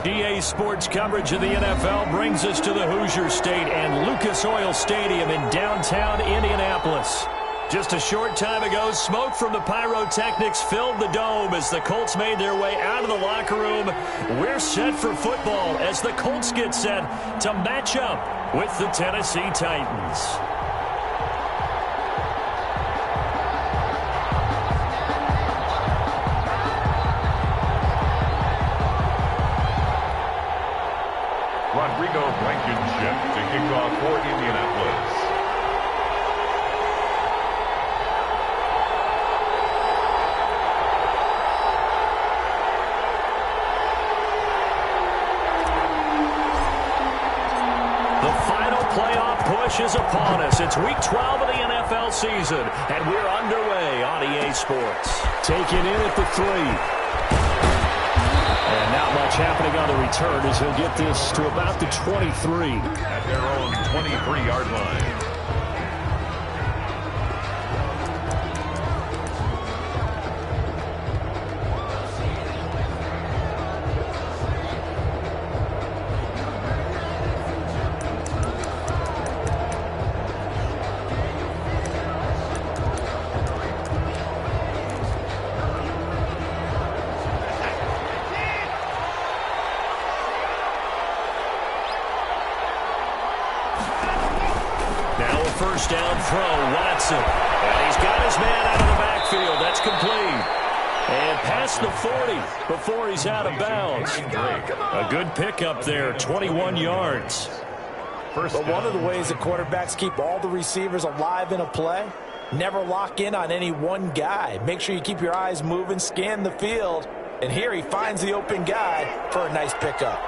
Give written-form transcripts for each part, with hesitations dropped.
EA Sports coverage of the NFL brings us to the Hoosier State and Lucas Oil Stadium in downtown Indianapolis. Just a short time ago, smoke from the pyrotechnics filled the dome as the Colts made their way out of the locker room. We're set for football as the Colts get set to match up with the Tennessee Titans. Blankenship to kick off for Indianapolis. The final playoff push is upon us. It's week 12 of the NFL season, and we're underway on EA Sports. Taking in at the 3. And not much happening on the return as he'll get this to about the 23. At their own 23-yard line. First down throw, Watson. And he's got his man out of the backfield. That's complete. And past the 40 before he's out of bounds. A good pickup there, 21 yards. But one of the ways that quarterbacks keep all the receivers alive in a play, never lock in on any one guy. Make sure you keep your eyes moving, scan the field. And here he finds the open guy for a nice pickup.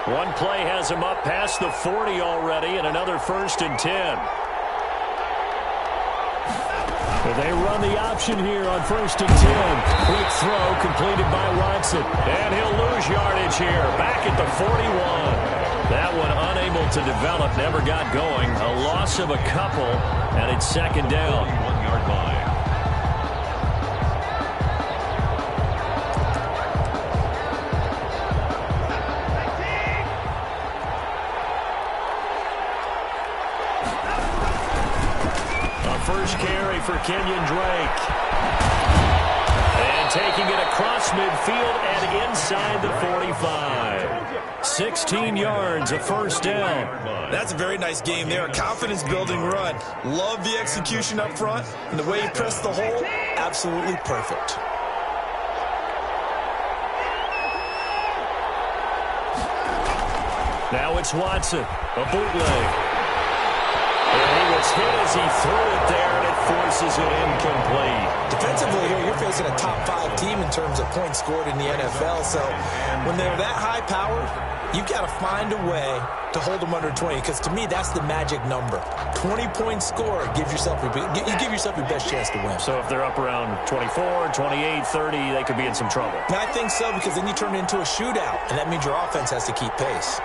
One play has him up past the 40 already, and another 1st and 10. They run the option here on 1st and 10. Quick throw completed by Watson. And he'll lose yardage here. Back at the 41. That one unable to develop. Never got going. A loss of a couple. And it's 2nd down. 1-yard line. First carry for Kenyon Drake. And taking it across midfield and inside the 45. 16 yards, a 1st down. That's a very nice game there. A confidence-building run. Love the execution up front. And the way he pressed the hole, absolutely perfect. Now it's Watson. A bootleg. And he was hit as he threw it there, and it forces it incomplete. Defensively here, you're facing a top-5 team in terms of points scored in the NFL. So when they're that high-powered, you've got to find a way to hold them under 20. Because to me, that's the magic number. 20-point score gives yourself you give yourself your best chance to win. So if they're up around 24, 28, 30, they could be in some trouble. And I think so, because then you turn it into a shootout, and that means your offense has to keep pace.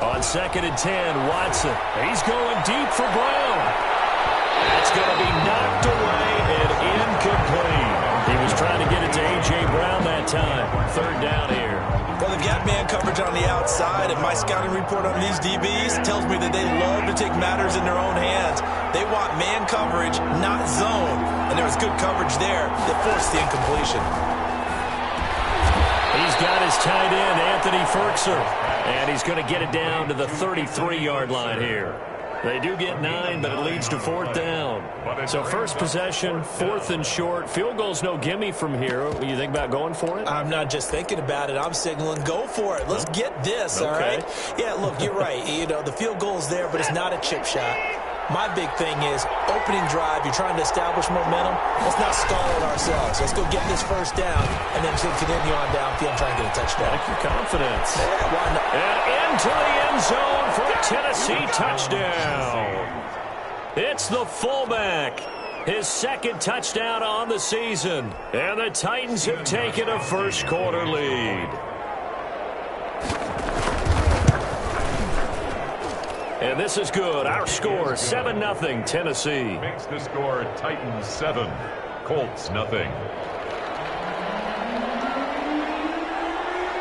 On 2nd and 10, Watson. He's going deep for Brown. That's going to be knocked away and incomplete. He was trying to get it to A.J. Brown that time. 3rd down here. Well, they've got man coverage on the outside, and my scouting report on these DBs tells me that they love to take matters in their own hands. They want man coverage, not zone. And there was good coverage there that forced the incompletion. He's got his tight end, Anthony Ferkser. And he's going to get it down to the 33-yard line here. They do get 9, but it leads to 4th down. So first possession, 4th and short. Field goal's no gimme from here. You think about going for it? I'm not just thinking about it. I'm signaling, go for it. Let's get this, all right? Yeah, look, you're right. You know, the field goal's there, but it's not a chip shot. My big thing is opening drive. You're trying to establish momentum. Let's not stall it ourselves. Let's go get this 1st down and then continue on downfield and try and get a touchdown. Like your confidence. Yeah, why not? And into the end zone for a Tennessee touchdown. It's the fullback. His 2nd touchdown on the season. And the Titans have taken a first-quarter lead. And this is good. Our score, 7-0 Tennessee. Makes the score Titans 7, Colts nothing.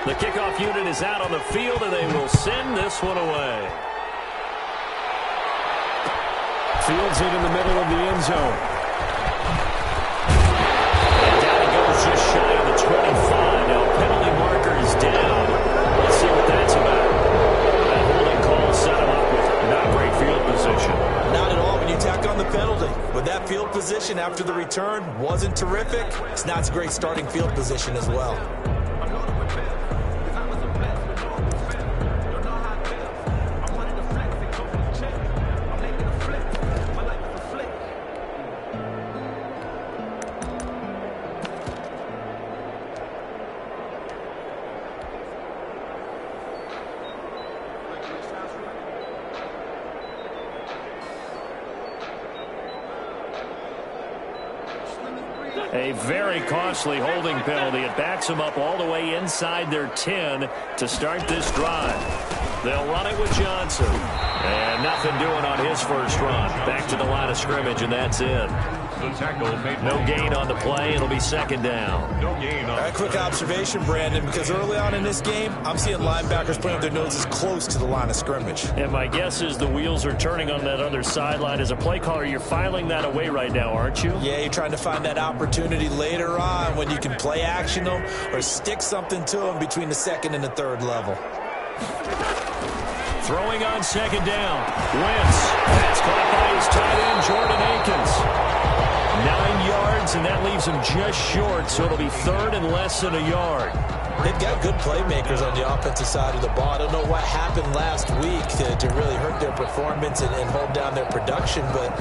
The kickoff unit is out on the field, and they will send this one away. Fields it in the middle of the end zone. And down he goes just shy of the 25. Now penalty marker is down. Let's see what that's about. That holding call set him up with not great field position. Not at all when you tack on the penalty. But that field position after the return wasn't terrific. It's not a great starting field position as well. A very costly holding penalty. It backs them up all the way inside their 10 to start this drive. They'll run it with Johnson. And nothing doing on his first run. Back to the line of scrimmage, and that's it. The tackle made no gain on the play. It'll be second down. No gain on a quick observation, Brandon, because early on in this game, I'm seeing linebackers putting their noses close to the line of scrimmage. And my guess is the wheels are turning on that other sideline. As a play caller, you're filing that away right now, aren't you? Yeah, you're trying to find that opportunity later on when you can play action them or stick something to them between the second and the third level. Throwing on second down. Wentz. That's caught by his tight end, Jordan Akins. 9 yards, and that leaves him just short, so it'll be third and less than a yard. They've got good playmakers on the offensive side of the ball. I don't know what happened last week to really hurt their performance and hold down their production, but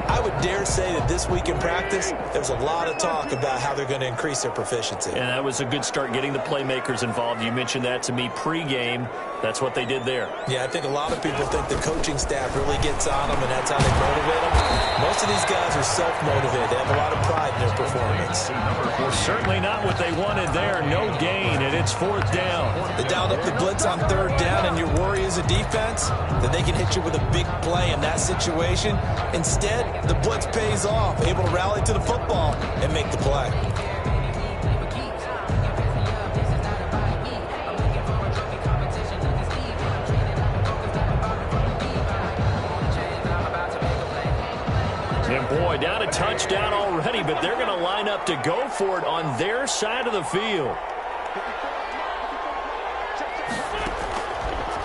I would dare say that this week in practice, there was a lot of talk about how they're going to increase their proficiency. And that was a good start, getting the playmakers involved. You mentioned that to me pregame. That's what they did there. Yeah, I think a lot of people think the coaching staff really gets on them, and that's how they motivate them. Most of these guys are self-motivated. They have a lot of pride in their performance. Well, certainly not what they wanted there. No gain, and it's fourth down. They dialed up the blitz on third down, and your worry as a defense that they can hit you with a big play in that situation. Instead, the blitz pays off, able to rally to the football and make the play. And boy, down a touchdown already, but they're going to line up to go for it on their side of the field.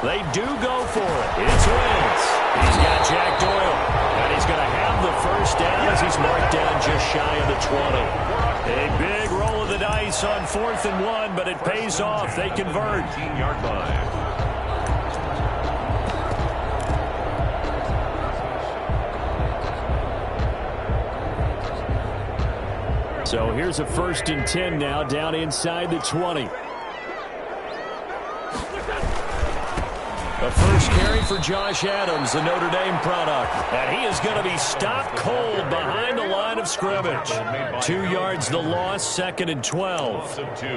They do go for it. It's Wentz. He's got Jack Doyle. And he's going to have the first down as he's marked down just shy of the 20. A big roll of the dice on 4th and 1, but it pays off. They convert. 18-yard line. So here's a 1st and 10 now, down inside the 20. The first carry for Josh Adams, the Notre Dame product. And he is going to be stopped cold behind the line of scrimmage. 2 yards the loss, 2nd and 12. Loss of 2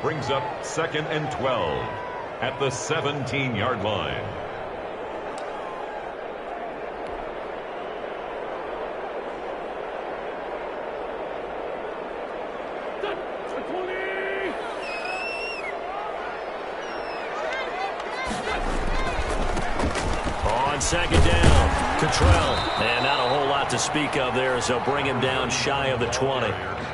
brings up 2nd and 12 at the 17-yard line. On second down, Cottrell. And not a whole lot to speak of there as they'll bring him down shy of the 20.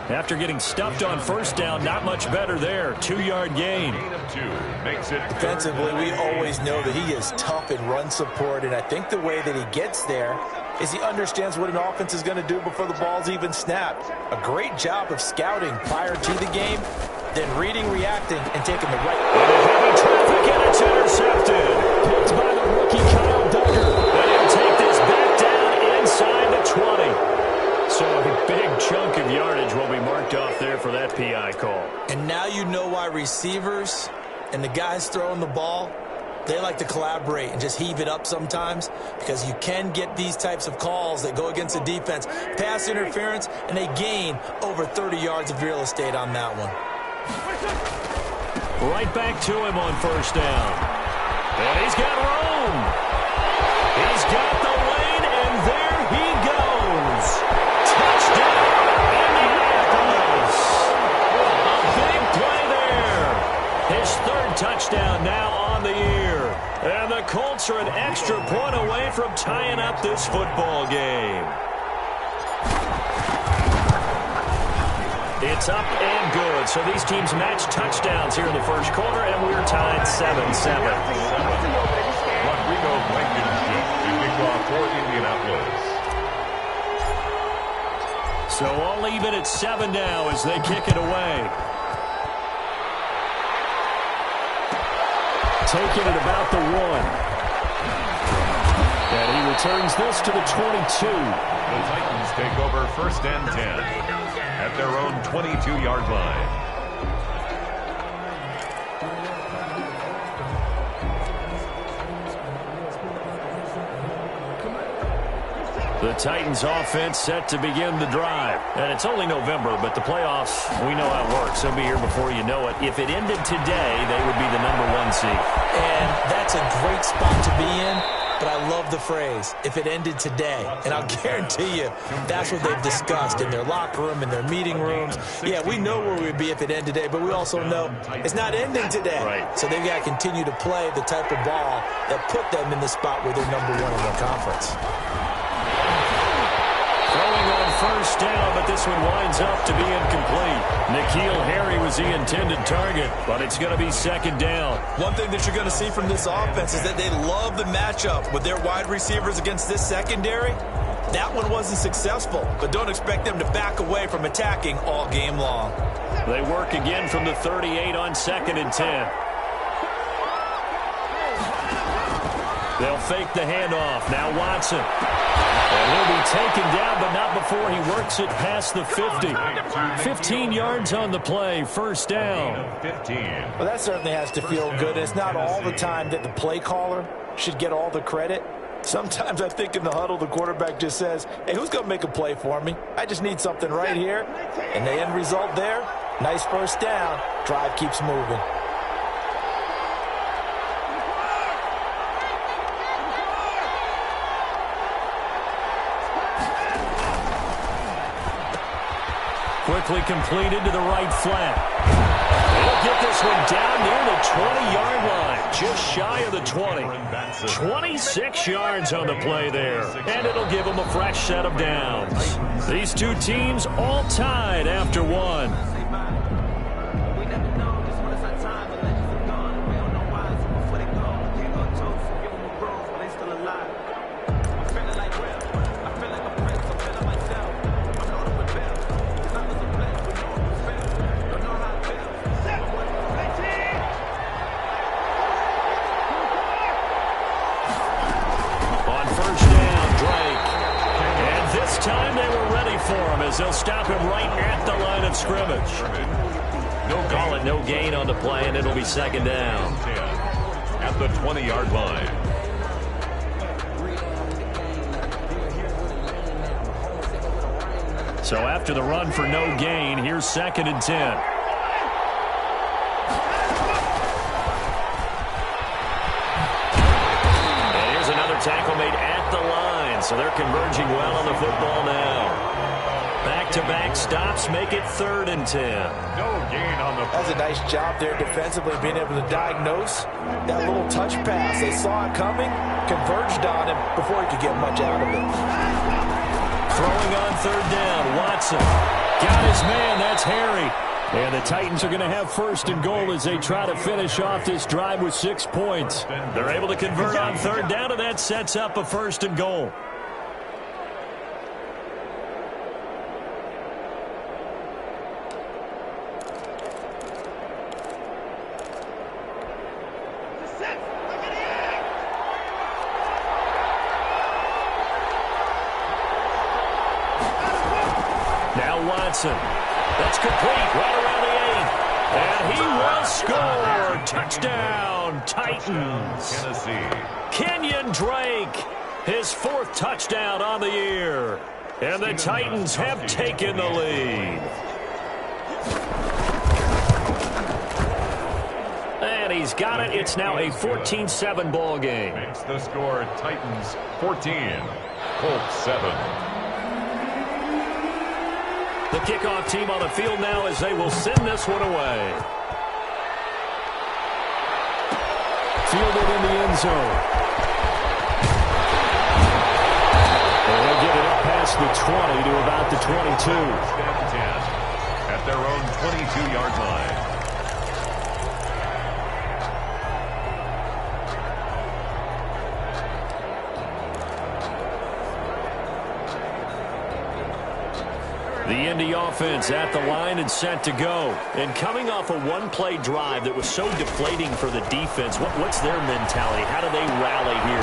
After getting stuffed on first down, not much better there. 2-yard gain. Gain of 2 makes it. Defensively, we always know that he is tough in run support, and I think the way that he gets there is he understands what an offense is going to do before the ball's even snapped. A great job of scouting prior to the game, then reading, reacting, and taking the right. Heavy traffic, and it's intercepted. Picked by the rookie Kyle Duggar. And he'll take this back down inside the 20. So a big chunk of yardage will be marked off there for that PI call. And now you know why receivers and the guys throwing the ball, they like to collaborate and just heave it up sometimes, because you can get these types of calls that go against the defense. Pass interference, and they gain over 30 yards of real estate on that one. Right back to him on first down. And he's got room. He's got the lane, and there he goes. Touchdown, Indianapolis. A big play there. His third touchdown now on the year. And the Colts are an extra point away from tying up this football game. It's up and good. So these teams match touchdowns here in the first quarter, and we're tied 7-7. Rodrigo Blankenship, the kickoff for Indianapolis. So all even at 7 now as they kick it away. Taking it about the 1. And he returns this to the 22. The Titans take over 1st and 10 at their own 22-yard line. The Titans offense set to begin the drive. And it's only November, but the playoffs, we know how it works. They'll be here before you know it. If it ended today, they would be the #1 seed. And that's a great spot to be in, but I love the phrase, if it ended today. And I'll guarantee you, that's what they've discussed in their locker room, in their meeting rooms. Yeah, we know where we'd be if it ended today, but we also know it's not ending today. Right. So they've got to continue to play the type of ball that put them in the spot where they're #1 in their conference. Throwing on first down, but this one winds up to be incomplete. N'Keal Harry was the intended target, but it's going to be 2nd down. One thing that you're going to see from this offense is that they love the matchup with their wide receivers against this secondary. That one wasn't successful, but don't expect them to back away from attacking all game long. They work again from the 38 on 2nd and 10. They'll fake the handoff. Now Watson. And he'll be taken down, but not before he works it past the 50. 15 yards on the play, 1st down. 15. Well, that certainly has to feel good. It's not all the time that the play caller should get all the credit. Sometimes I think in the huddle, the quarterback just says, hey, who's going to make a play for me? I just need something right here. And the end result there, nice 1st down. Drive keeps moving. Quickly completed to the right flat. He'll get this one down near the 20-yard line, just shy of the 20. 26 yards on the play there, and it'll give them a fresh set of downs. These two teams all tied after 1. They'll stop him right at the line of scrimmage. Call it no gain on the play, and it'll be 2nd down. At the 20-yard line. So after the run for no gain, here's 2nd and 10. And here's another tackle made at the line, so they're converging well on the football now. Back-to-back stops make it 3rd and 10. No gain on the... That's a nice job there defensively, being able to diagnose that little touch pass. They saw it coming, converged on him before he could get much out of it. Throwing on 3rd down, Watson. Got his man, that's Harry. And the Titans are going to have 1st and goal as they try to finish off this drive with 6 points. They're able to convert on 3rd down, and that sets up a 1st and goal. That's complete right around the 8. And he will score. Touchdown, Titans. Tennessee. Kenyon Drake, his 4th touchdown on the year. And the Titans have taken the lead. And he's got it. It's now a 14-7 ball game. Makes the score Titans 14, Colts 7. The kickoff team on the field now as they will send this one away. Fielded in the end zone. And he'll get it up past the 20 to about the 22. At their own 22-yard line. The Indy offense at the line and set to go. And coming off a one-play drive that was so deflating for the defense, what's their mentality? How do they rally here?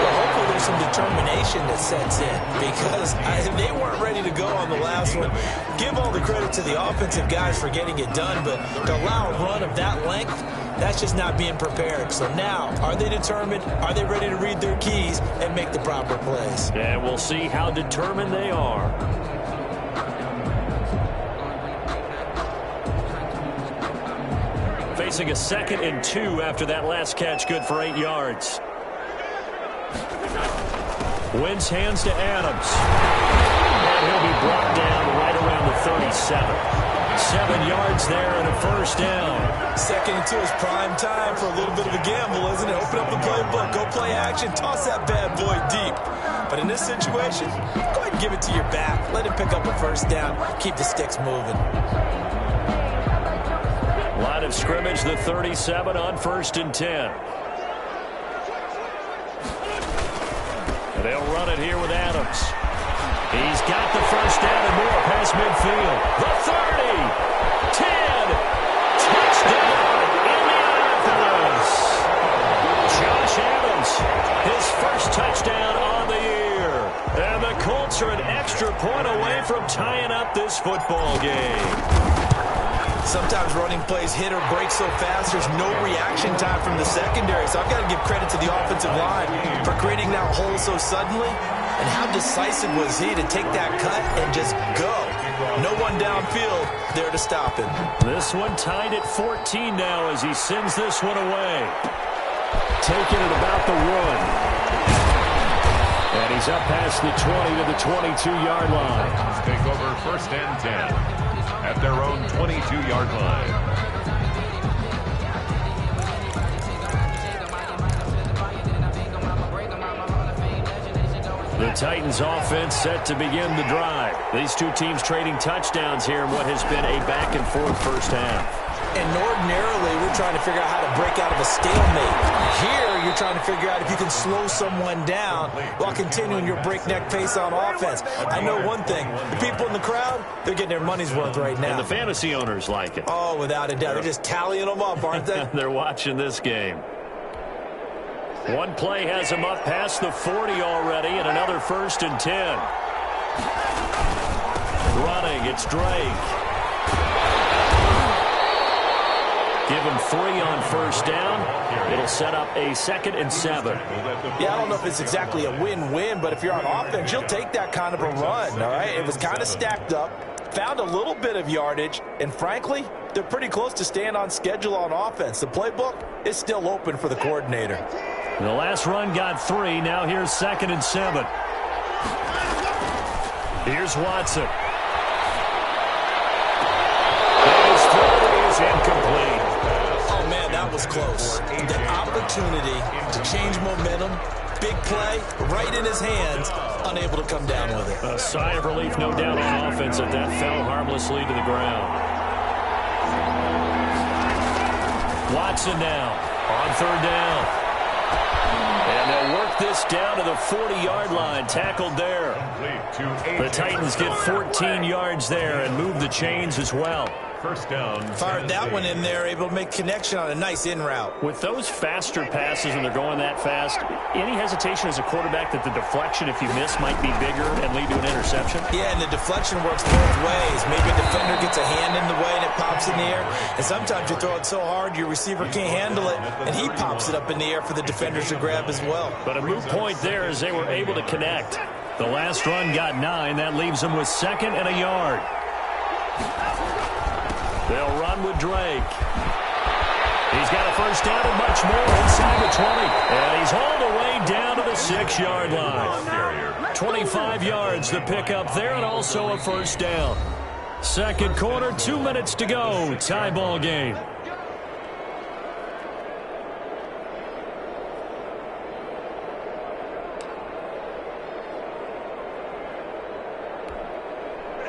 Well, hopefully there's some determination that sets in because they weren't ready to go on the last one. Give all the credit to the offensive guys for getting it done, but to allow a run of that length, that's just not being prepared. So now, are they determined? Are they ready to read their keys and make the proper plays? And we'll see how determined they are. Facing a 2nd and 2 after that last catch, good for 8 yards. Wentz hands to Adams. And he'll be brought down right around the 37. 7 yards there and a first down. 2nd and 2 is prime time for a little bit of a gamble, isn't it? Open up the playbook, go play action, toss that bad boy deep. But in this situation, go ahead and give it to your back. Let him pick up a first down. Keep the sticks moving. Line of scrimmage, the 37 on 1st and 10. And they'll run it here with Adams. He's got the first down and more past midfield. The 30, 10, touchdown, Indianapolis. Josh Adams, his first touchdown on the year. And the Colts are an extra point away from tying up this football game. Sometimes running plays hit or break so fast, there's no reaction time from the secondary. So I've got to give credit to the offensive line for creating that hole so suddenly. And how decisive was he to take that cut and just go? No one downfield there to stop him. This one tied at 14 now as he sends this one away. Taking it about the 1. And he's up past the 20 to the 22-yard line. Take over 1st and 10 at their own 22-yard line. The Titans offense set to begin the drive. These two teams trading touchdowns here in what has been a back-and-forth first half. And ordinarily, we're trying to figure out how to break out of a stalemate. Here, you're trying to figure out if you can slow someone down while continuing your breakneck pace on offense. I know one thing. The people in the crowd, they're getting their money's worth right now. And the fantasy owners like it. Oh, without a doubt. They're just tallying them up, aren't they? They're watching this game. One play has him up past the 40 already, and another 1st and 10. Running, it's Drake. Give him 3 on first down. It'll set up a 2nd and 7. Yeah, I don't know if it's exactly a win-win, but if you're on offense, you'll take that kind of a run, all right? It was kind of stacked up, found a little bit of yardage, and frankly, they're pretty close to staying on schedule on offense. The playbook is still open for the coordinator. The last run got 3. Now here's 2nd and 7. Here's Watson. His throw is incomplete. Oh, man, that was close. The opportunity to change momentum, big play, right in his hands, unable to come down with it. A sigh of relief, no doubt, on offense that fell harmlessly to the ground. Watson now on 3rd down. And they'll work this down to the 40-yard line, tackled there. The Titans get 14 yards there and move the chains as well. First down. Fired that one in there, able to make connection on a nice in route. With those faster passes when they're going that fast, any hesitation as a quarterback that the deflection, if you miss, might be bigger and lead to an interception? Yeah, and the deflection works both ways. Maybe a defender gets a hand in the way and it pops in the air. And sometimes you throw it so hard your receiver can't handle it, and he pops it up in the air for the defenders to grab as well. But a moot point there as they were able to connect. The last run got 9. That leaves them with 2nd and a yard. They'll run with Drake. He's got a first down and much more inside the 20. And he's hauled away down to the 6-yard line. 25 yards the pickup there, and also a first down. Second quarter, 2 minutes to go. Tie ball game.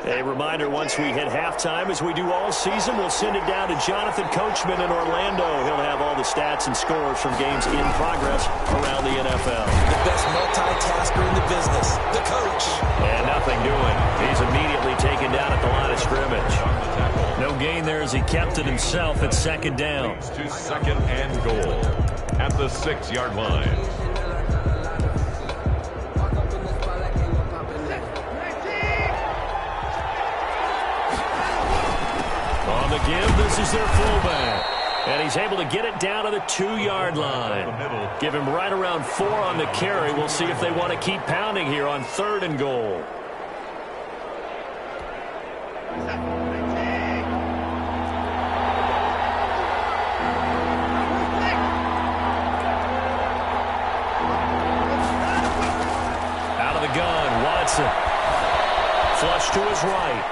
A reminder, once we hit halftime, as we do all season, we'll send it down to Jonathan Coachman in Orlando. He'll have all the stats and scores from games in progress around the NFL. The best multitasker in the business, the coach. And nothing doing. He's immediately taken down at the line of scrimmage. No gain there as he kept it himself at second down. To second and goal at the 6-yard line. On the give, this is their fullback. And he's able to get it down to the 2-yard line. Give him right around 4 on the carry. We'll see if they want to keep pounding here on 3rd and goal. Out of the gun, Watson. Flush to his right.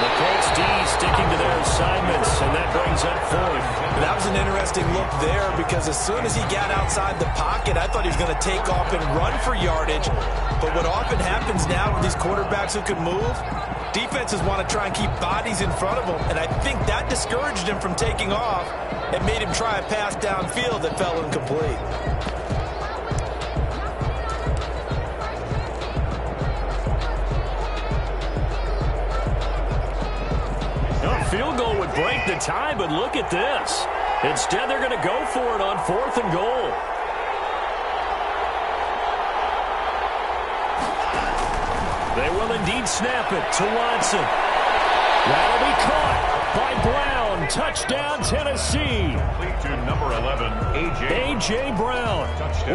The Colts D sticking to their assignments, and that brings up 4th. That was an interesting look there because as soon as he got outside the pocket, I thought he was going to take off and run for yardage. But what often happens now with these quarterbacks who can move, defenses want to try and keep bodies in front of them, and I think that discouraged him from taking off and made him try a pass downfield that fell incomplete. Field goal would break the tie, but look at this. Instead, they're going to go for it on 4th and goal. They will indeed snap it to Watson. That'll be caught by Brown. Touchdown, Tennessee. Complete to number 11, A.J. Brown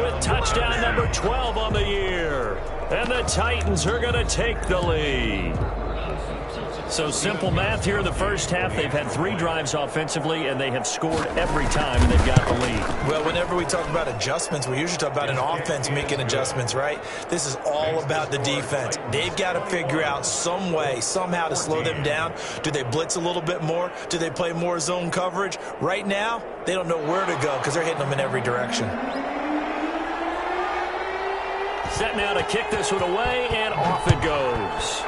with touchdown number 12 on the year. And the Titans are going to take the lead. So simple math here in the first half. They've had 3 drives offensively, and they have scored every time, and they've got the lead. Well, whenever we talk about adjustments, we usually talk about an offense making adjustments, right? This is all about the defense. They've got to figure out some way, somehow to slow them down. Do they blitz a little bit more? Do they play more zone coverage? Right now, they don't know where to go because they're hitting them in every direction. Set now to kick this one away, and off it goes.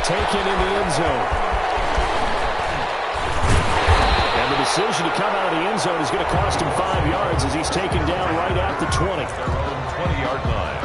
Taken in the end zone. And the decision to come out of the end zone is going to cost him 5 yards as he's taken down right at the 20. their own 20-yard line.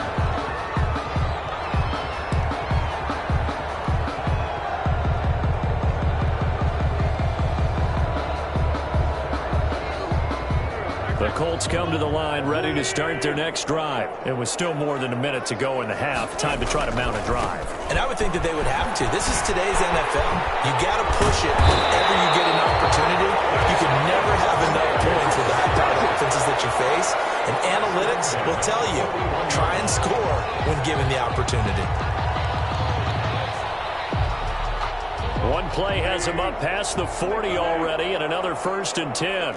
The Colts come to the line ready to start their next drive. It was still more than a minute to go in the half. Time to try to mount a drive. And I would think that they would have to. This is today's NFL. You got to push it whenever you get an opportunity. You can never have enough points with the high-powered offenses that you face. And analytics will tell you, try and score when given the opportunity. One play has him up past the 40 already, and another 1st and 10.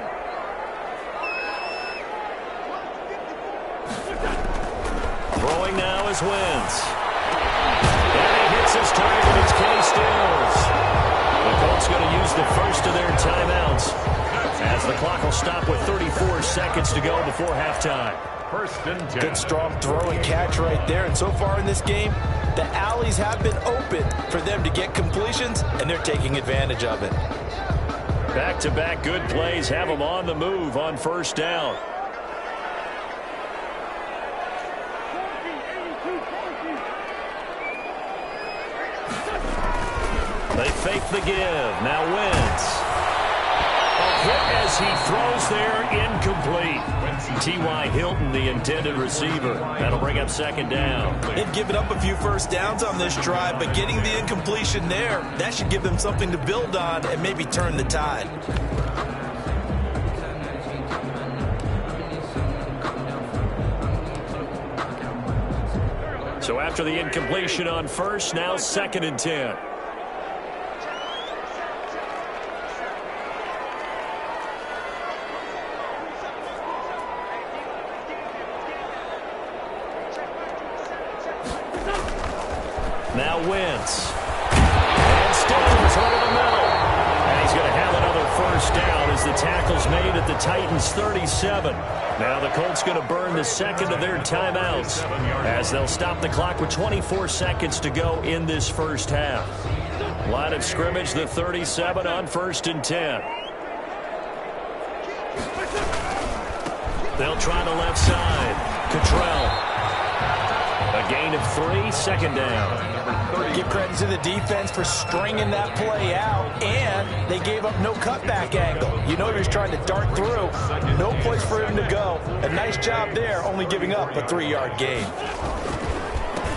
Throwing now is Wentz. And he hits his target. It's Kenny Stills. The Colts going to use the first of their timeouts as the clock will stop with 34 seconds to go before halftime. 1st and 10. Good strong throw and catch right there. And so far in this game, the alleys have been open for them to get completions, and they're taking advantage of it. Back-to-back good plays have them on the move on 1st down. They fake the give. Now Wentz. A hit as he throws there, incomplete. T.Y. Hilton, the intended receiver. That'll bring up 2nd down. They've given up a few first downs on this drive, but getting the incompletion there, that should give them something to build on and maybe turn the tide. So after the incompletion on 1st, now 2nd and 10. Now Wentz. And Stills over the middle. And he's going to have another first down as the tackle's made at the Titans' 37. Now the Colts going to burn the second of their timeouts as they'll stop the clock with 24 seconds to go in this first half. Line of scrimmage, the 37 on 1st and 10. They'll try the left side. Cottrell. A gain of 3, second down. Give credit to the defense for stringing that play out, and they gave up no cutback angle. You know he was trying to dart through. No place for him to go. A nice job there, only giving up a 3-yard gain.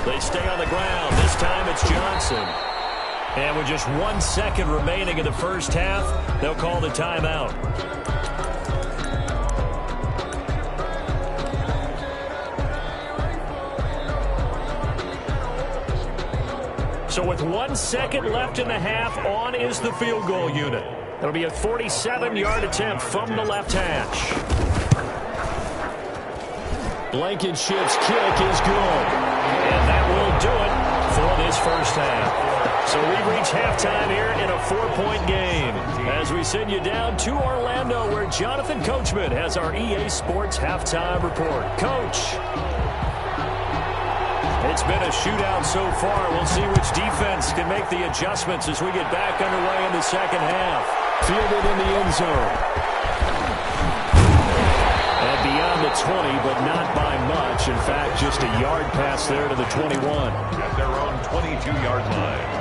They stay on the ground. This time it's Johnson. And with just 1 second remaining in the first half, they'll call the timeout. So with 1 second left in the half, on is the field goal unit. It'll be a 47-yard attempt from the left hash. Blankenship's kick is good. And that will do it for this first half. So we reach halftime here in a 4-point game as we send you down to Orlando, where Jonathan Coachman has our EA Sports halftime report. Coach. It's been a shootout so far. We'll see which defense can make the adjustments as we get back underway in the second half. Fielded in the end zone. And beyond the 20, but not by much. In fact, just a yard pass there to the 21. At their own 22-yard line.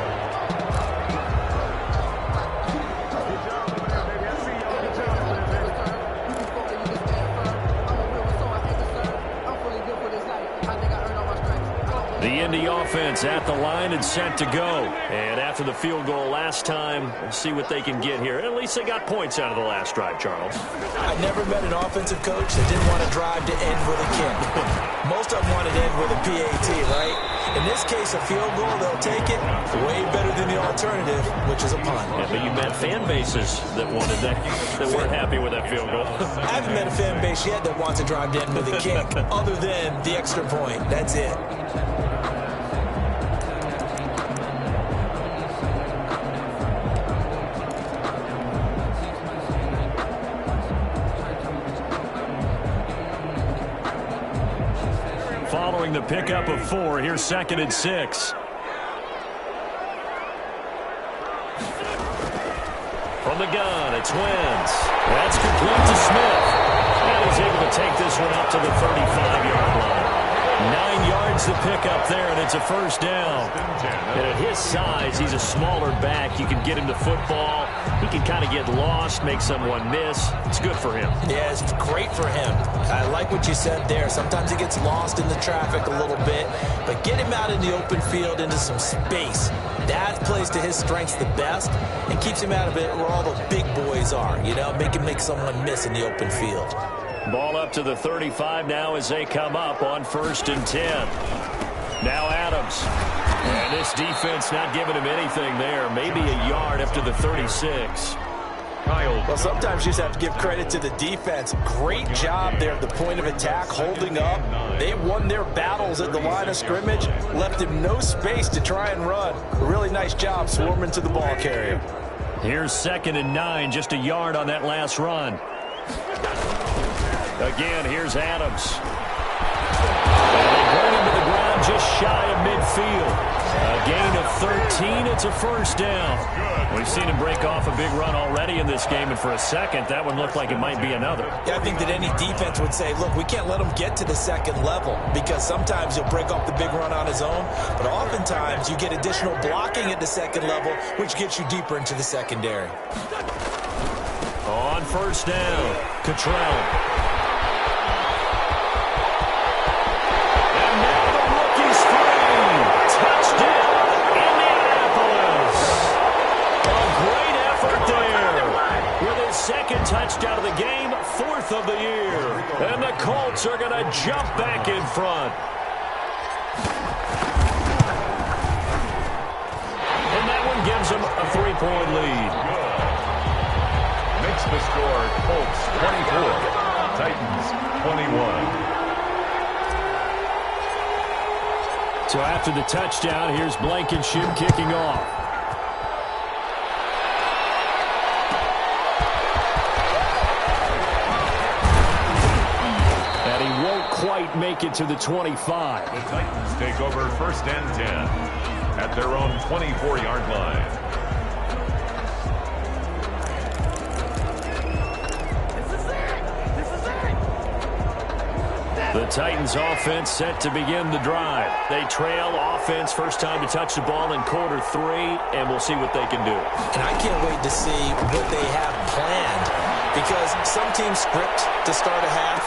The Indy offense at the line and set to go. And after the field goal last time, we'll see what they can get here. At least they got points out of the last drive, Charles. I never met an offensive coach that didn't want to drive to end with a kick. Most of them wanted to end with a PAT, right? In this case, a field goal, they'll take it. Way better than the alternative, which is a punt. Yeah, but you met fan bases that wanted that weren't happy with that field goal. I haven't met a fan base yet that wants to drive to end with a kick, other than the extra point. That's it. Following the pickup of 4, here's 2nd and 6. From the gun, it's Wentz. That's complete to Smith. And he's able to take this one up to the 35-yard line. 9 yards to pick up there, and it's a first down. And at his size, he's a smaller back. You can get him the football. He can kind of get lost, make someone miss. It's good for him. Yeah, it's great for him. I like what you said there. Sometimes he gets lost in the traffic a little bit, but get him out in the open field into some space. That plays to his strengths the best and keeps him out of it where all the big boys are. You know, make someone miss in the open field. Ball up to the 35 now as they come up on 1st and 10. Now Adams. And this defense not giving him anything there. Maybe a yard up to the 36. Well, sometimes you just have to give credit to the defense. Great job there at the point of attack, holding up. They won their battles at the line of scrimmage, left him no space to try and run. A really nice job swarming to the ball carrier. Here's 2nd and 9, just a yard on that last run. Again, here's Adams. And they bring him to the ground just shy of midfield. A gain of 13. It's a first down. We've seen him break off a big run already in this game, and for a second, that one looked like it might be another. Yeah, I think that any defense would say, look, we can't let him get to the second level, because sometimes he'll break off the big run on his own, but oftentimes you get additional blocking at the second level, which gets you deeper into the secondary. On first down, Cottrell. Second touchdown of the game, 4th of the year. And the Colts are going to jump back in front. And that one gives them a 3-point lead. Makes the score Colts 24, Titans 21. So after the touchdown, here's Blankenship kicking off. And he won't quite make it to the 25. The Titans take over 1st and 10 at their own 24-yard line. The Titans offense set to begin the drive. They trail offense, first time to touch the ball in quarter 3, and we'll see what they can do. And I can't wait to see what they have planned, because some teams script to start a half.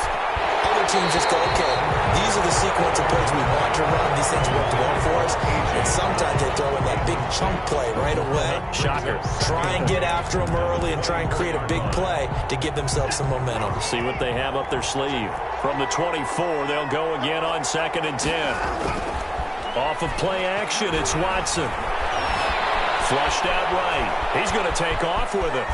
Other teams just go, okay, these are the sequence of plays we want to run. These things work well for us. And sometimes they throw in that big chunk play right away. Shocker. Try and get after them early and try and create a big play to give themselves some momentum. See what they have up their sleeve. From the 24, they'll go again on 2nd and 10. Off of play action, it's Watson. Flushed out right. He's going to take off with it.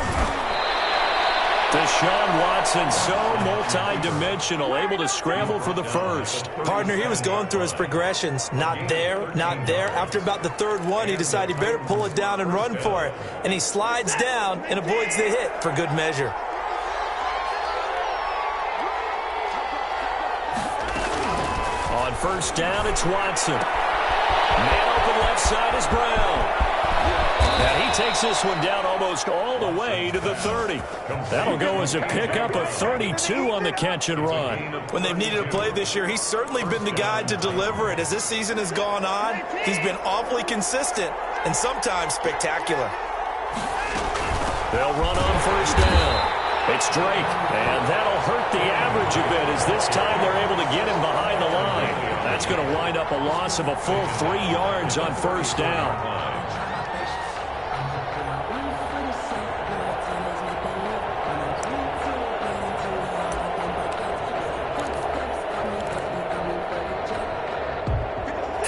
Deshaun Watson, so multi-dimensional, able to scramble for the first. Partner, he was going through his progressions. Not there, not there. After about the 3rd one, he decided he better pull it down and run for it. And he slides down and avoids the hit for good measure. On 1st down, it's Watson. Man open left side is Brown. And he takes this one down almost all the way to the 30. That'll go as a pickup of 32 on the catch and run. When they've needed a play this year, he's certainly been the guy to deliver it. As this season has gone on, he's been awfully consistent and sometimes spectacular. They'll run on 1st down. It's Drake, and that'll hurt the average a bit as this time they're able to get him behind the line. That's going to wind up a loss of a full 3 yards on 1st down.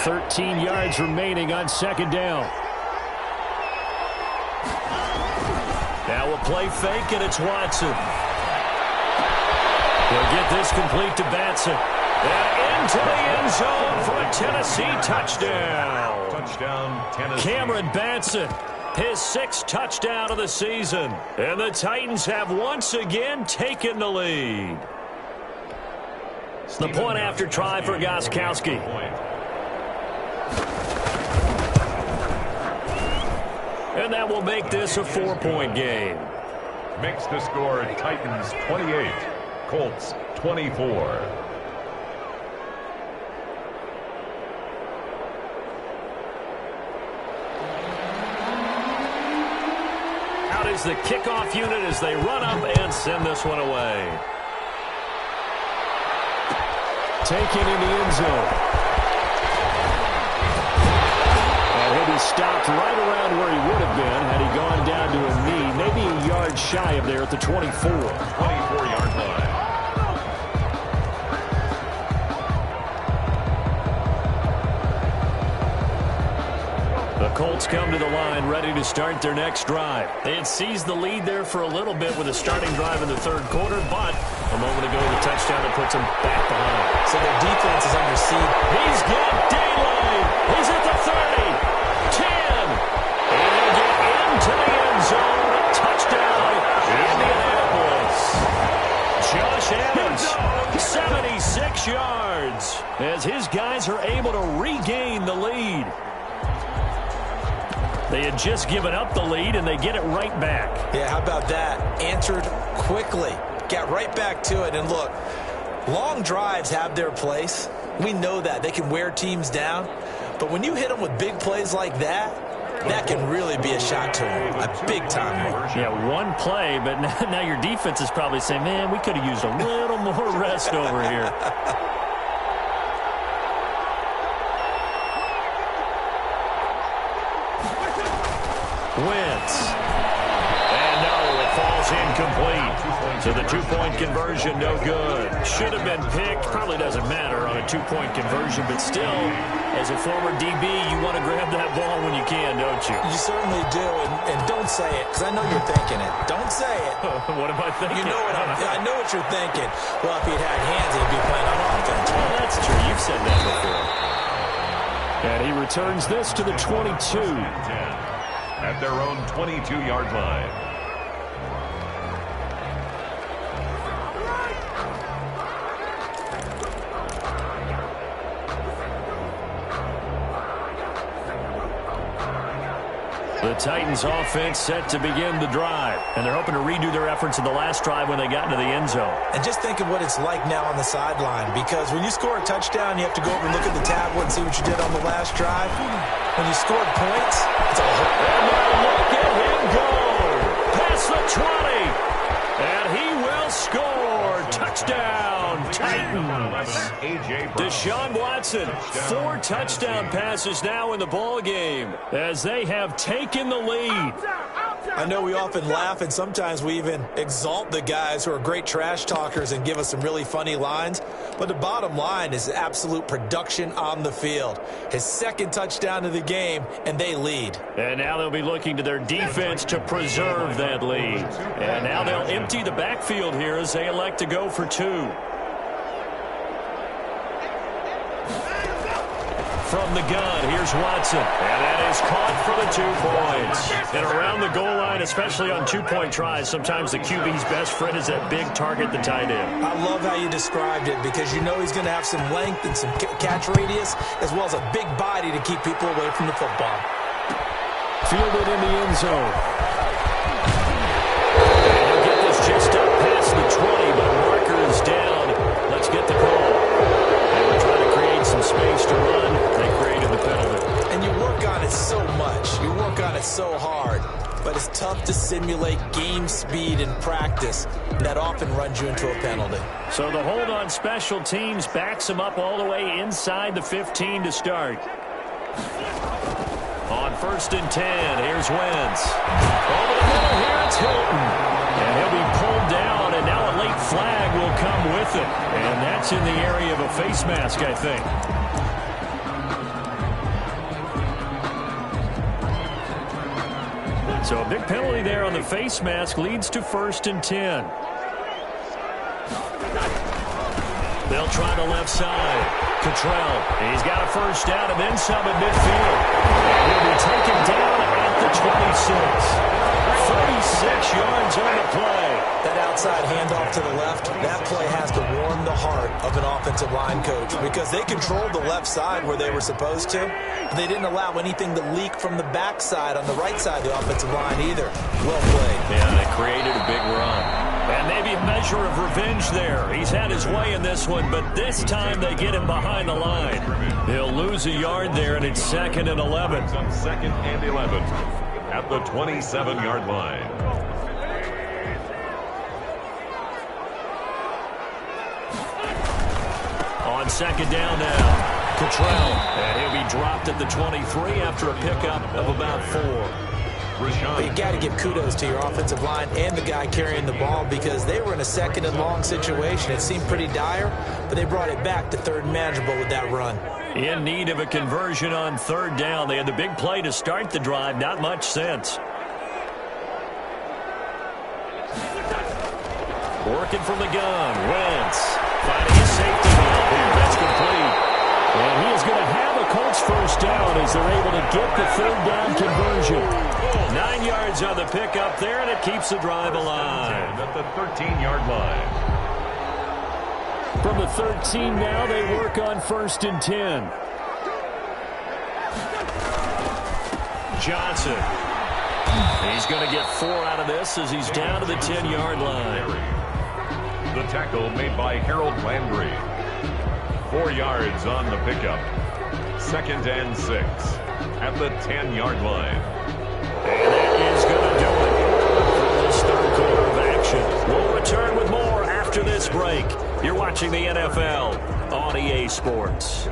$13 yards remaining on 2nd down. Now a play fake, and it's Watson. He'll get this complete to Batson. And into the end zone for a Tennessee touchdown. Touchdown, Tennessee. Cameron Batson, his 6th touchdown of the season. And the Titans have once again taken the lead. The point after try for Gostkowski. And that will make this a 4-point game. Makes the score Titans 28, Colts 24. Out is the kickoff unit as they run up and send this one away. Taken in the end zone. He'll be stopped right around where he would have been had he gone down to a knee, maybe a yard shy of there at the 24. 24-yard line. The Colts come to the line ready to start their next drive. They had seized the lead there for a little bit with a starting drive in the 3rd quarter, but a moment ago the touchdown that puts them back behind. So their defense is under siege. He's got daylight. He's at the 30. 10. And he'll get into the end zone. Touchdown, Indianapolis. Josh Adams, 76 yards, as his guys are able to regain the lead. They had just given up the lead, and they get it right back. Yeah, how about that? Answered quickly. Got right back to it. And look, long drives have their place. We know that. They can wear teams down. But when you hit them with big plays like that, that can really be a shot to them. A big-time one. Yeah, one play, but now your defense is probably saying, man, we could have used a little more rest over here. Wentz. And no, it falls incomplete. So the 2-point conversion, no good. Should have been picked. Probably doesn't matter on a 2-point conversion, but still, as a former DB, you want to grab that ball when you can, don't you? You certainly do, and don't say it, because I know you're thinking it. Don't say it. What am I thinking? You know what I know what you're thinking. Well, if he'd had hands, he'd be playing on offense. Well, that's true. You've said that before. And he returns this to the 22. At their own 22-yard line. The Titans offense set to begin the drive, and they're hoping to redo their efforts in the last drive when they got into the end zone. And just think of what it's like now on the sideline, because when you score a touchdown, you have to go over and look at the tablet and see what you did on the last drive. When you scored points, it's a whole... And now look at him go! Past the 20! And he will score! Touchdown, Titans! Deshaun Watson, 4 touchdown passes now in the ball game as they have taken the lead. I know we often laugh, and sometimes we even exalt the guys who are great trash talkers and give us some really funny lines. But the bottom line is absolute production on the field. His 2nd touchdown of the game, and they lead. And now they'll be looking to their defense to preserve that lead. And now they'll empty the backfield here as they elect to go for 2. From the gun, here's Watson. And that is caught for the 2 points. And around the goal line, especially on 2-point tries, sometimes the QB's best friend is that big target, the tight end. I love how you described it, because you know he's going to have some length and some catch radius, as well as a big body to keep people away from the football. Fielded in the end zone. And he'll get this just up past the 20, but marker is down. Let's get the call. They were trying to create some space to run. They created the penalty. And you work on it so much. You work on it so hard. But it's tough to simulate game speed in practice. And that often runs you into a penalty. So the hold on special teams backs him up all the way inside the 15 to start. On 1st and 10, here's Wentz. Over the middle here, it's Hilton. And he'll be pulled down, and now a late flag will come with it. And that's in the area of a face mask, I think. So a big penalty there on the face mask leads to 1st and 10. They'll try the left side. Cottrell, he's got a 1st down and then some at midfield. And he'll be taken down at the 26. 36 yards on the play. That outside handoff to the left, that play has to warm the heart of an offensive line coach, because they controlled the left side where they were supposed to. They didn't allow anything to leak from the backside on the right side of the offensive line either. Well played. Yeah, they created a big run. And maybe a measure of revenge there. He's had his way in this one, but this time they get him behind the line. He'll lose a yard there, and it's 2nd and 11. On 2nd and 11 at the 27-yard line. On 2nd down now, Cottrell. And he'll be dropped at the 23 after a pickup of about 4. But you got to give kudos to your offensive line and the guy carrying the ball, because they were in a 2nd and long situation. It seemed pretty dire, but they brought it back to 3rd and manageable with that run. In need of a conversion on 3rd down. They had the big play to start the drive. Not much sense. Working from the gun. Wentz finding a safety valve here. That's complete. And he is going to have a Colts 1st down as they're able to get the 3rd down conversion. 9 yards on the pickup there, and it keeps the drive alive. At the 13-yard line. From the 13 now, they work on 1st and 10. Johnson. He's going to get 4 out of this as he's down to the 10-yard line. The tackle made by Harold Landry. 4 yards on the pickup. 2nd and 6 at the 10-yard line. And that is going to do it for this 3rd quarter of action. We'll return with more after this break. You're watching the NFL on EA Sports.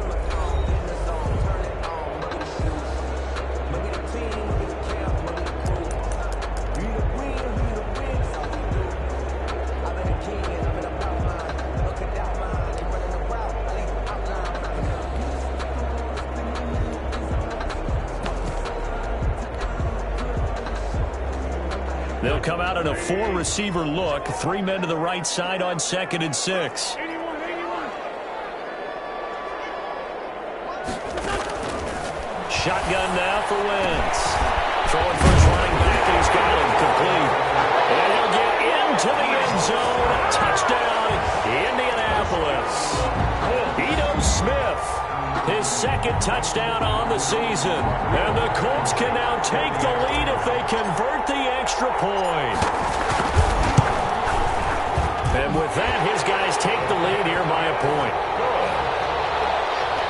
They'll come out in a 4-receiver look. 3 men to the right side on 2nd and 6. Shotgun now for Wentz. Throwing for his running back, and he's got him complete. And he'll get into the end zone. Touchdown, Indianapolis. Ito Smith, his second touchdown on the season. And the Colts can now take the lead if they convert the extra point. And with that, his guys take the lead here by a point.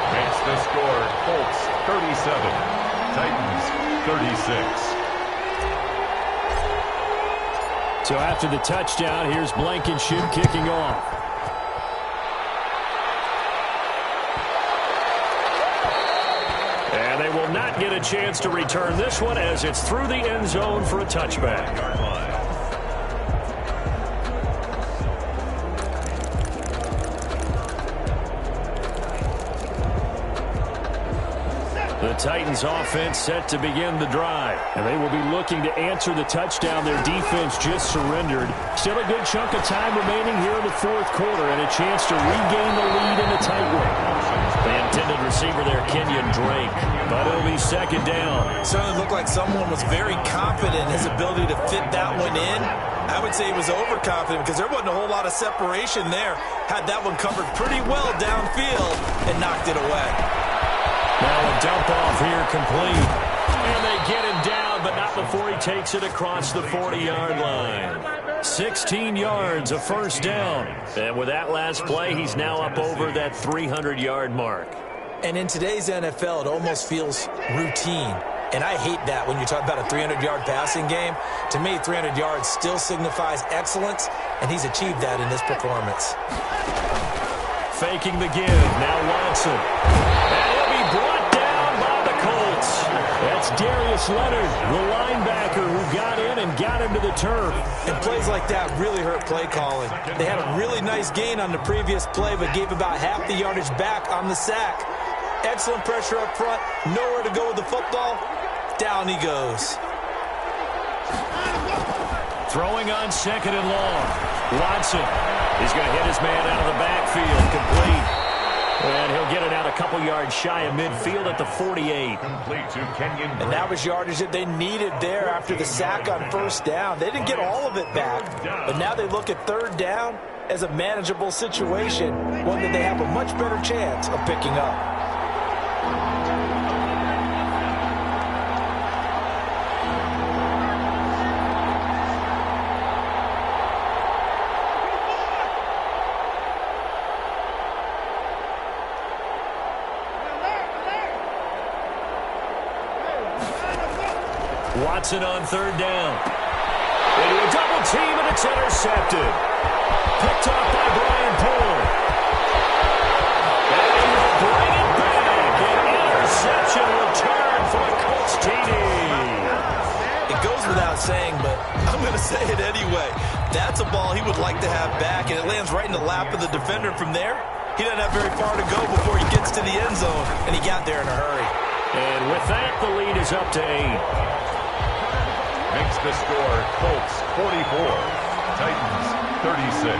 Makes the score Colts 37, Titans 36. So after the touchdown, here's Blankenship kicking off. And they will not get a chance to return this one as it's through the end zone for a touchback. The Titans offense set to begin the drive. And they will be looking to answer the touchdown their defense just surrendered. Still a good chunk of time remaining here in the fourth quarter and a chance to regain the lead in the tight one. The intended receiver there, Kenyon Drake. But it'll be second down. Certainly looked like someone was very confident in his ability to fit that one in. I would say he was overconfident because there wasn't a whole lot of separation there. Had that one covered pretty well downfield and knocked it away. Now a dump off here complete. And they get him down, but not before he takes it across the 40-yard line. 16 yards, a first down. And with that last play, he's now up over that 300-yard mark. And in today's NFL, it almost feels routine. And I hate that when you talk about a 300-yard passing game. To me, 300 yards still signifies excellence, and he's achieved that in this performance. Faking the give. Now Watson. And he'll be brought down by the Colts. That's Darius Leonard, the linebacker who got in and got him to the turf. And plays like that really hurt play calling. They had a really nice gain on the previous play, but gave about half the yardage back on the sack. Excellent pressure up front. Nowhere to go with the football. Down he goes. Throwing on second and long. Watson. He's going to hit his man out of the backfield. Complete. And he'll get it out a couple yards shy of midfield at the 48. Complete to Kenyon. And that was yardage that they needed there after the sack on first down. They didn't get all of it back. But now they look at third down as a manageable situation. One that they have a much better chance of picking up. Watson on third down. Into a double team, and it's intercepted. Picked off by Brian Poole. And he will bring it back. An interception return for the Colts TD. It goes without saying, but I'm going to say it anyway. That's a ball he would like to have back, and it lands right in the lap of the defender from there. He doesn't have very far to go before he gets to the end zone, and he got there in a hurry. And with that, the lead is up to 8. Makes the score Colts 44, Titans 36.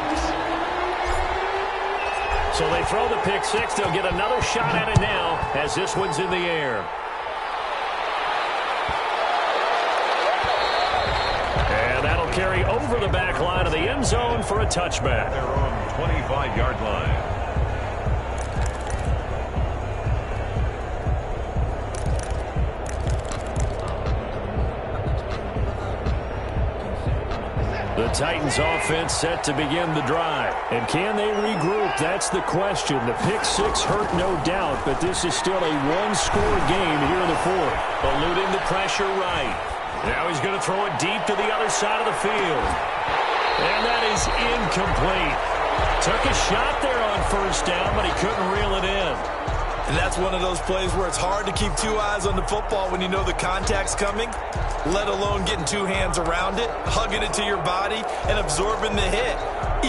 So they throw the pick six. They'll get another shot at it now as this one's in the air. And that'll carry over the back line of the end zone for a touchback. Their own 25-yard line. The Titans offense set to begin the drive. And can they regroup? That's the question. The pick six hurt, no doubt, but this is still a one-score game here in the fourth. Eluding the pressure right. Now he's going to throw it deep to the other side of the field. And that is incomplete. Took a shot there on first down, but he couldn't reel it in. And that's one of those plays where it's hard to keep two eyes on the football when you know the contact's coming, let alone getting two hands around it, hugging it to your body, and absorbing the hit,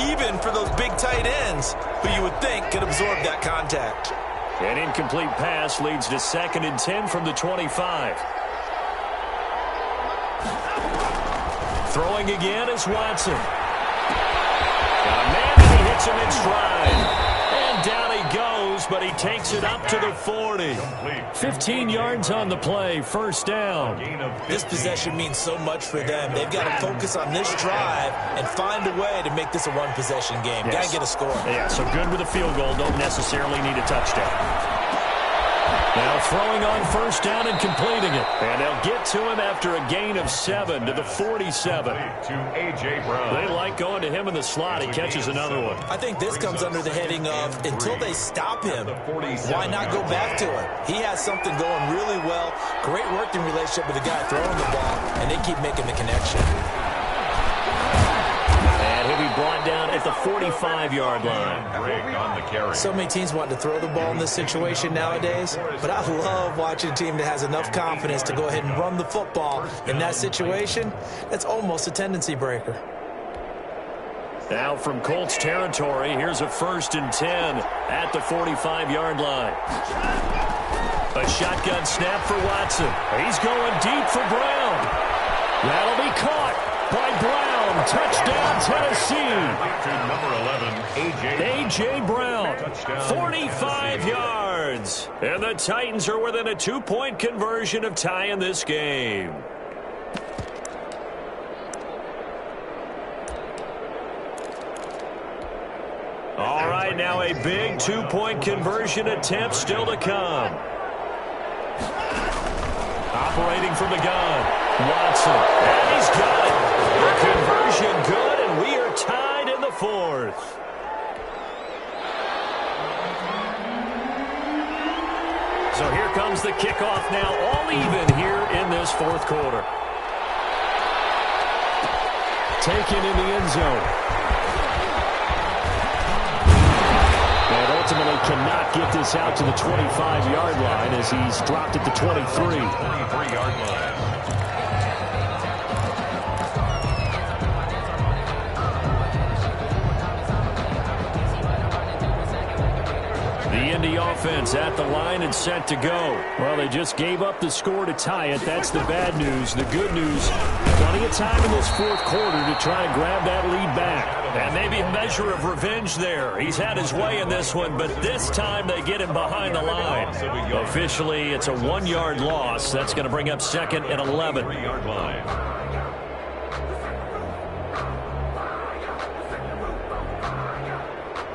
even for those big tight ends who you would think could absorb that contact. An incomplete pass leads to 2nd and 10 from the 25. Throwing again is Watson. Got a man, and he hits him in stride. And down he goes, but he takes it up to the 40. 15 yards on the play, first down. This possession means so much for them. They've got to focus on this drive and find a way to make this a one-possession game. Yes. Got to get a score. Yeah, so good with a field goal. Don't necessarily need a touchdown. Now throwing on first down and completing it. And they'll get to him after a gain of 7 to the 47. To A.J. Brown. They like going to him in the slot. He catches another one. I think this comes under the heading of until they stop him, why not go back to it? He has something going really well. Great working relationship with the guy throwing the ball, and they keep making the connection. And he'll be brought down at the 45-yard line. On the carry. So many teams want to throw the ball in this situation nowadays, but I love watching a team that has enough confidence to go ahead and run the football in that situation. That's almost a tendency breaker. Now from Colts territory, here's a 1st and 10 at the 45-yard line. A shotgun snap for Watson. He's going deep for Brown. That'll be caught by Brown. Touchdown, Tennessee. To number 11, A.J. Brown, 45 yards. And the Titans are within a 2-point conversion of tying this game. All right, now a big 2-point conversion attempt still to come. Operating from the gun, Watson, and he's got it. The conversion good, and we are tied in the 4th. So here comes the kickoff now, all even here in this 4th quarter. Taken in the end zone. And ultimately cannot get this out to the 25-yard line as he's dropped at the 23. 23-yard line. The Indy offense at the line and set to go. Well, they just gave up the score to tie it. That's the bad news. The good news, plenty of time in this 4th quarter to try to grab that lead back. And maybe a measure of revenge there. He's had his way in this one, but this time they get him behind the line. Officially, it's a 1-yard loss. That's going to bring up 2nd and 11. 3-yard line.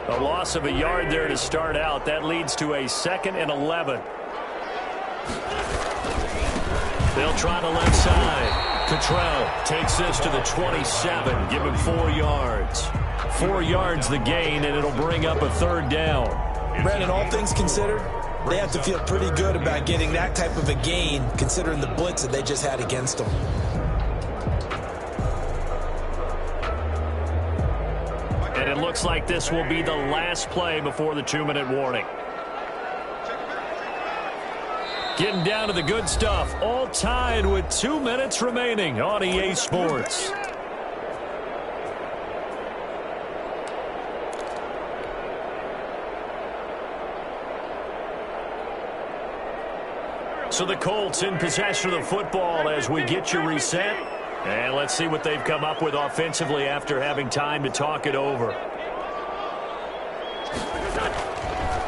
A loss of a yard there to start out. That leads to a 2nd and 11. They'll try the left side. Cottrell takes this to the 27. Give him 4 yards. 4 yards the gain, and it'll bring up a 3rd down. Brandon, all things considered, they have to feel pretty good about getting that type of a gain considering the blitz that they just had against them. And it looks like this will be the last play before the 2-minute warning. Getting down to the good stuff. All tied with 2 minutes remaining on EA Sports. So the Colts in possession of the football as we get you reset. And let's see what they've come up with offensively after having time to talk it over.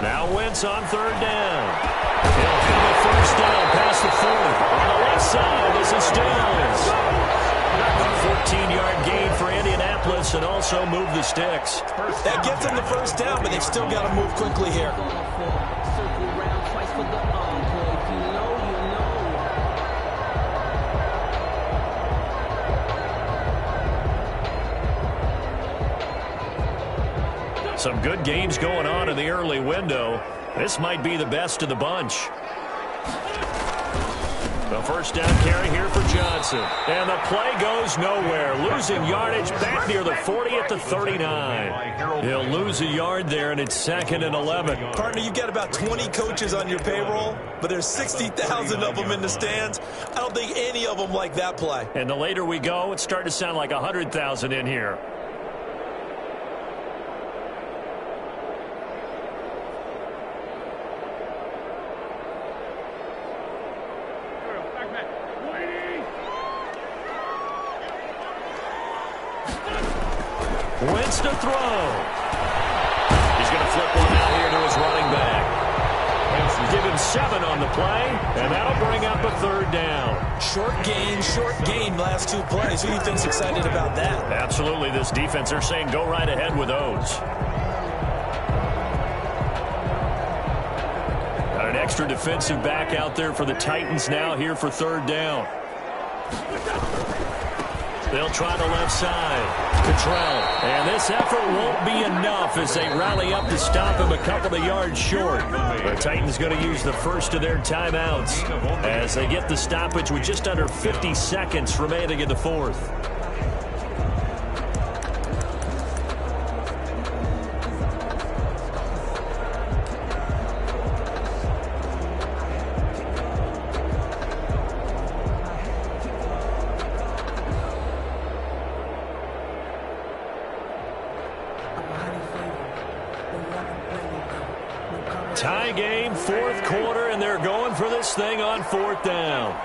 Now Wentz on 3rd down. He'll have a 1st down past the 40. On the left side, this is Stills. A 14-yard gain for Indianapolis and also move the sticks. That gets them the 1st down, but they've still got to move quickly here. Some good games going on in the early window. This might be the best of the bunch. The 1st down carry here for Johnson. And the play goes nowhere. Losing yardage back near the 40 at the 39. He'll lose a yard there, and it's 2nd and 11. Partner, you've got about 20 coaches on your payroll, but there's 60,000 of them in the stands. I don't think any of them like that play. And the later we go, it's starting to sound like 100,000 in here. Wentz to throw. He's going to flip one out here to his running back. give him 7 on the play, and that'll bring up a 3rd down. Short game, last 2 plays. Who do you think's excited about that? Absolutely, this defense, they're saying go right ahead with those. Got an extra defensive back out there for the Titans now here for 3rd down. They'll try the left side. Cottrell. And this effort won't be enough as they rally up to stop him a couple of yards short. The Titans going to use the first of their timeouts as they get the stoppage with just under 50 seconds remaining in the 4th. Tie game, 4th quarter, and they're going for this thing on 4th down.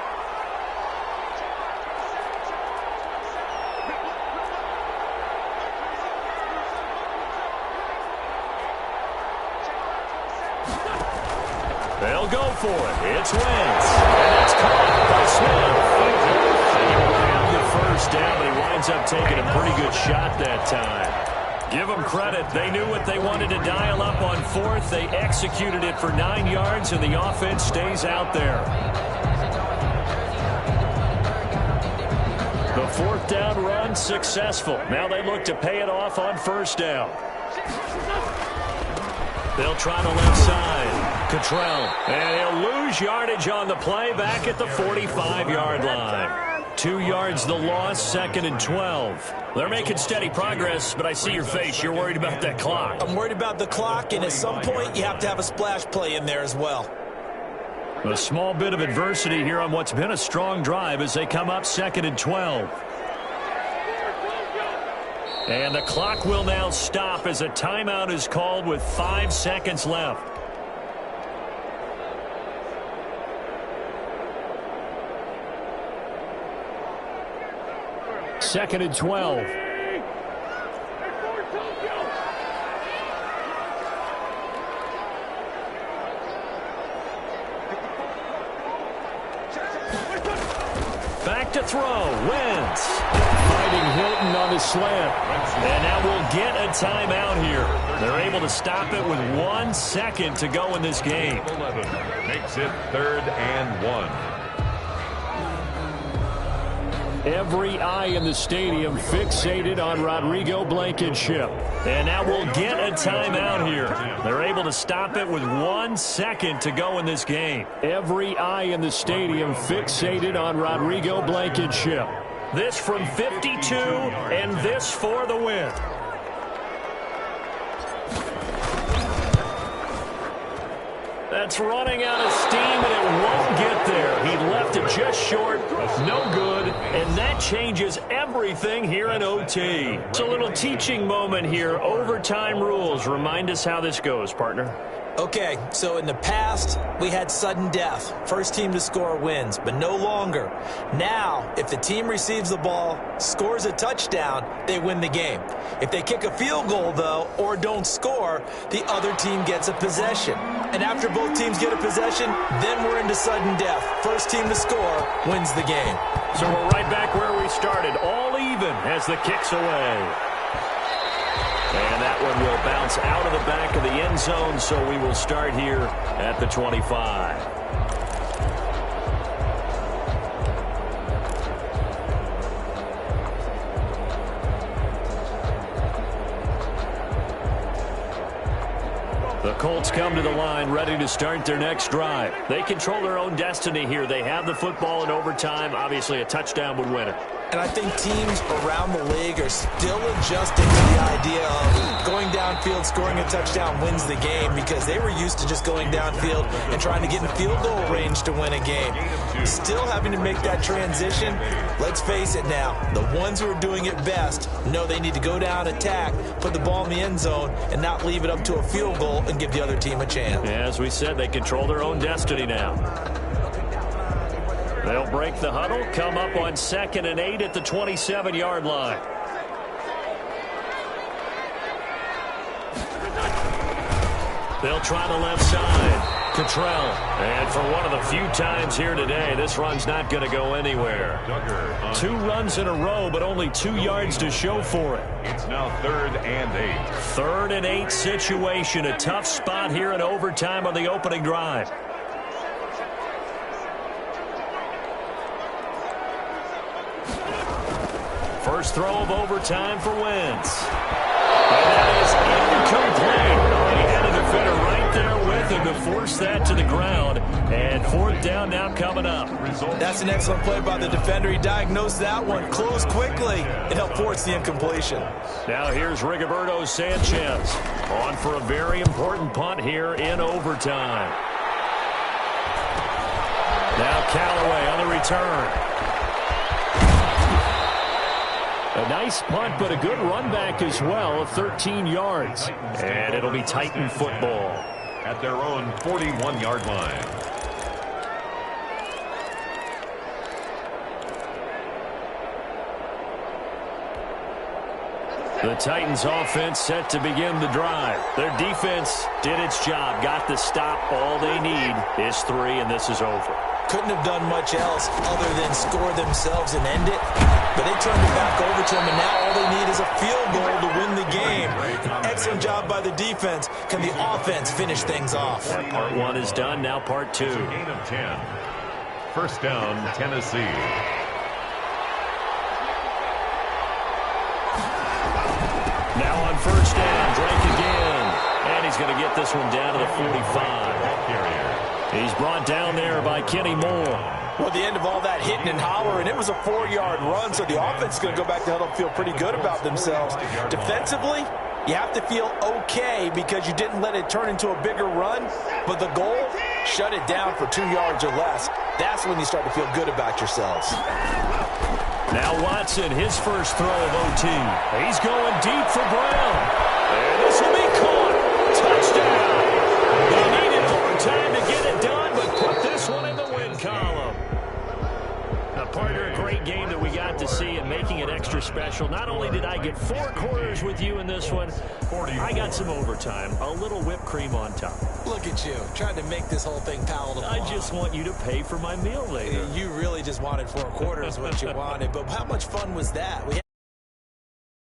They'll go for it. It's Wentz. And it's caught by Smith. He grabbed the 1st down, but he winds up taking a pretty good shot that time. Give them credit. They knew what they wanted to dial up on 4th. They executed it for 9 yards, and the offense stays out there. The 4th down run successful. Now they look to pay it off on 1st down. They'll try the left side. Cottrell. And he'll lose yardage on the play back at the 45-yard line. 2 yards the loss, 2nd and 12. They're making steady progress, but I see your face. You're worried about that clock. I'm worried about the clock, and at some point you have to have a splash play in there as well. A small bit of adversity here on what's been a strong drive as they come up 2nd and 12. And the clock will now stop as a timeout is called with 5 seconds left. Second and 12. Back to throw. Wentz. Fighting Hilton on the slant. And now we'll get a timeout here. They're able to stop it with 1 second to go in this game. 11 makes it 3rd and 1. Every eye in the stadium fixated on Rodrigo Blankenship. And now we'll get a timeout here. They're able to stop it with 1 second to go in this game. Every eye in the stadium fixated on Rodrigo Blankenship. This from 52, and this for the win. That's running out of steam, and it won't get there. He left it just short, no good, and that changes everything here in OT. It's a little teaching moment here. Overtime rules. Remind us how this goes, partner. Okay, so in the past, we had sudden death. First team to score wins, but no longer. Now, if the team receives the ball, scores a touchdown, they win the game. If they kick a field goal, though, or don't score, the other team gets a possession. And after both teams get a possession, then we're into sudden death. First team to score wins the game. So we're right back where we started, all even as the kick's away. And that one will bounce out of the back of the end zone, so we will start here at the 25. The Colts come to the line ready to start their next drive. They control their own destiny here. They have the football in overtime. Obviously, a touchdown would win it. And I think teams around the league are still adjusting to the idea of going downfield, scoring a touchdown wins the game, because they were used to just going downfield and trying to get in field goal range to win a game. Still having to make that transition. Let's face it now, the ones who are doing it best know they need to go down, attack, put the ball in the end zone, and not leave it up to a field goal and give the other team a chance. Yeah, as we said, they control their own destiny now. They'll break the huddle, come up on 2nd and 8 at the 27-yard line. They'll try the left side. Cottrell. And for one of the few times here today, this run's not going to go anywhere. 2 runs in a row, but only 2 yards to show for it. It's now 3rd and 8. 3rd and 8 situation. A tough spot here in overtime on the opening drive. First throw of overtime for Wentz. And that is incomplete. Oh, he had a defender right there with him to force that to the ground. And 4th down now coming up. That's an excellent play by the defender. He diagnosed that one, closed quickly, and helped force the incompletion. Now here's Rigoberto Sanchez on for a very important punt here in overtime. Now Callaway on the return. A nice punt, but a good run back as well of 13 yards. And it'll be Titan football at their own 41-yard line. The Titans offense set to begin the drive. Their defense did its job, got the stop. All they need is 3, and this is over. Couldn't have done much else other than score themselves and end it. But they turned it back over to them, and now all they need is a field goal to win the game. An excellent job by the defense. Can the offense finish things off? Part 1 is done. Now part 2. It's a gain of 10. First down, Tennessee. Now on first down, Drake again. And he's going to get this one down to the 45. He's brought down there by Kenny Moore. Well, the end of all that hitting and hollering, it was a 4-yard run, so the offense is going to go back to huddle and feel pretty good about themselves. Defensively, you have to feel okay because you didn't let it turn into a bigger run, but the goal, shut it down for 2 yards or less. That's when you start to feel good about yourselves. Now Watson, his first throw of OT. He's going deep for Brown. And this will be caught. Touchdown. They needed more time to get it done, but put this one in the win column. Now, partner, a great game that we got to see and making it extra special. Not only did I get 4 quarters with you in this one, I got some overtime, a little whipped cream on top. Look at you, trying to make this whole thing palatable. I just want you to pay for my meal later. You really just wanted 4 quarters, what you wanted. But how much fun was that? We had